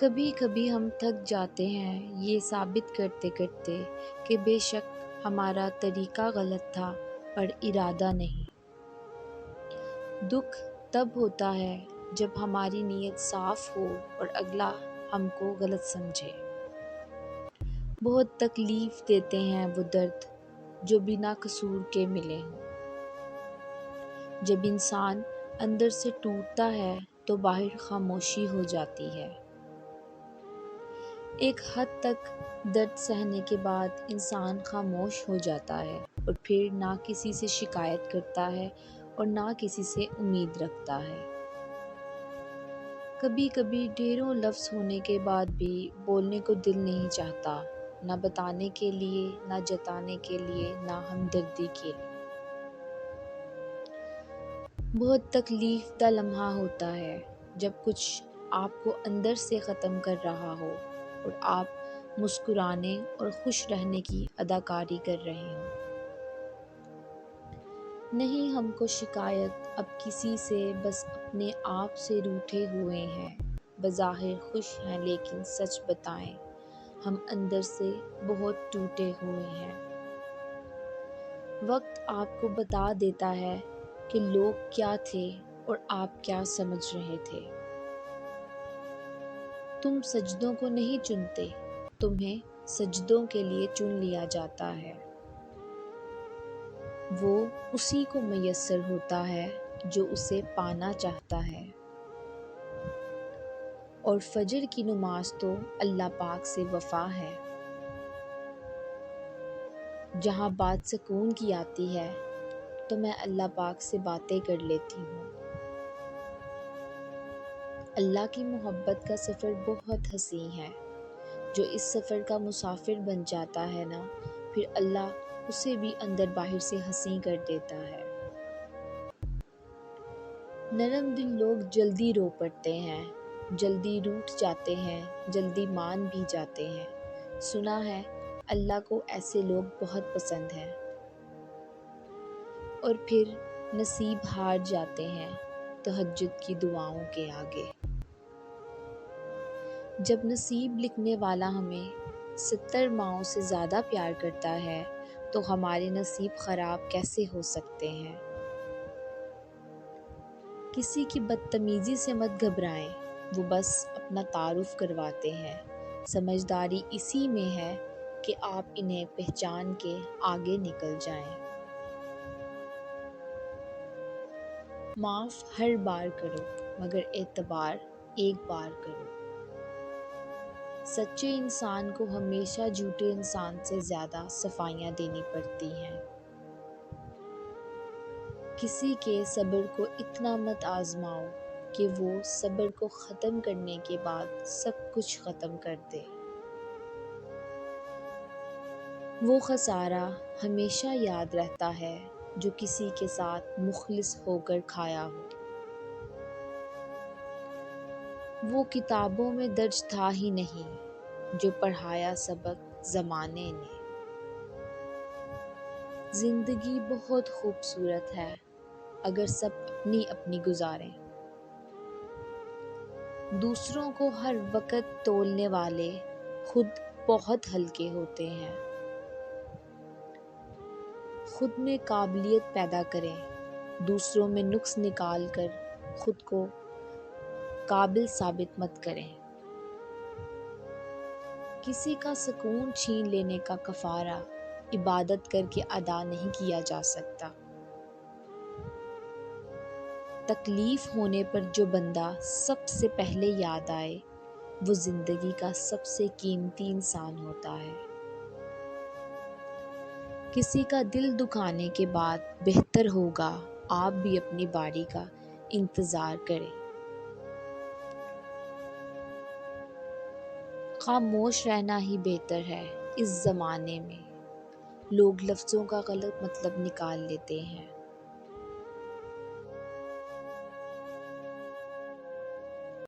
کبھی کبھی ہم تھک جاتے ہیں یہ ثابت کرتے کرتے کہ بے شک ہمارا طریقہ غلط تھا پر ارادہ نہیں۔ دکھ تب ہوتا ہے جب ہماری نیت صاف ہو اور اگلا ہم کو غلط سمجھے۔ بہت تکلیف دیتے ہیں وہ درد جو بنا قصور کے ملے ہوں۔ جب انسان اندر سے ٹوٹتا ہے تو باہر خاموشی ہو جاتی ہے۔ ایک حد تک درد سہنے کے بعد انسان خاموش ہو جاتا ہے اور پھر نہ کسی سے شکایت کرتا ہے اور نہ کسی سے امید رکھتا ہے۔ کبھی کبھی ڈھیروں لفظ ہونے کے بعد بھی بولنے کو دل نہیں چاہتا، نہ بتانے کے لیے، نہ جتانے کے لیے، نہ ہمدردی کے لیے۔ بہت تکلیف دہ لمحہ ہوتا ہے جب کچھ آپ کو اندر سے ختم کر رہا ہو اور آپ مسکرانے اور خوش رہنے کی اداکاری کر رہے ہوں۔ نہیں ہم کو شکایت اب کسی سے، بس اپنے آپ سے روٹھے ہوئے ہیں۔ بظاہر خوش ہیں لیکن سچ بتائیں ہم اندر سے بہت ٹوٹے ہوئے ہیں۔ وقت آپ کو بتا دیتا ہے کہ لوگ کیا تھے اور آپ کیا سمجھ رہے تھے۔ تم سجدوں کو نہیں چنتے، تمہیں سجدوں کے لیے چن لیا جاتا ہے۔ وہ اسی کو میسر ہوتا ہے جو اسے پانا چاہتا ہے۔ اور فجر کی نماز تو اللہ پاک سے وفا ہے۔ جہاں بات سکون کی آتی ہے تو میں اللہ پاک سے باتیں کر لیتی ہوں۔ اللہ کی محبت کا سفر بہت حسین ہے۔ جو اس سفر کا مسافر بن جاتا ہے نا، پھر اللہ اسے بھی اندر باہر سے حسین کر دیتا ہے۔ نرم دل لوگ جلدی رو پڑتے ہیں، جلدی روٹھ جاتے ہیں، جلدی مان بھی جاتے ہیں۔ سنا ہے اللہ کو ایسے لوگ بہت پسند ہیں۔ اور پھر نصیب ہار جاتے ہیں تہجد کی دعاؤں کے آگے۔ جب نصیب لکھنے والا ہمیں 70 ماؤں سے زیادہ پیار کرتا ہے تو ہمارے نصیب خراب کیسے ہو سکتے ہیں؟ کسی کی بدتمیزی سے مت گھبرائیں، وہ بس اپنا تعارف کرواتے ہیں۔ سمجھداری اسی میں ہے کہ آپ انہیں پہچان کے آگے نکل جائیں۔ معاف ہر بار کرو مگر اعتبار ایک بار کرو۔ سچے انسان کو ہمیشہ جھوٹے انسان سے زیادہ صفائیاں دینی پڑتی ہیں۔ کسی کے صبر کو اتنا مت آزماؤ کہ وہ صبر کو ختم کرنے کے بعد سب کچھ ختم کر دے۔ وہ خسارہ ہمیشہ یاد رہتا ہے جو کسی کے ساتھ مخلص ہو کر کھایا ہو۔ وہ کتابوں میں درج تھا ہی نہیں جو پڑھایا سبق زمانے نے۔ زندگی بہت خوبصورت ہے اگر سب اپنی اپنی گزاریں۔ دوسروں کو ہر وقت تولنے والے خود بہت ہلکے ہوتے ہیں۔ خود میں قابلیت پیدا کریں، دوسروں میں نقص نکال کر خود کو قابل ثابت مت کریں۔ کسی کا سکون چھین لینے کا کفارہ عبادت کر کے ادا نہیں کیا جا سکتا۔ تکلیف ہونے پر جو بندہ سب سے پہلے یاد آئے وہ زندگی کا سب سے قیمتی انسان ہوتا ہے۔ کسی کا دل دکھانے کے بعد بہتر ہوگا آپ بھی اپنی باری کا انتظار کریں۔ خاموش رہنا ہی بہتر ہے اس زمانے میں۔ لوگ لفظوں کا غلط مطلب نکال لیتے ہیں۔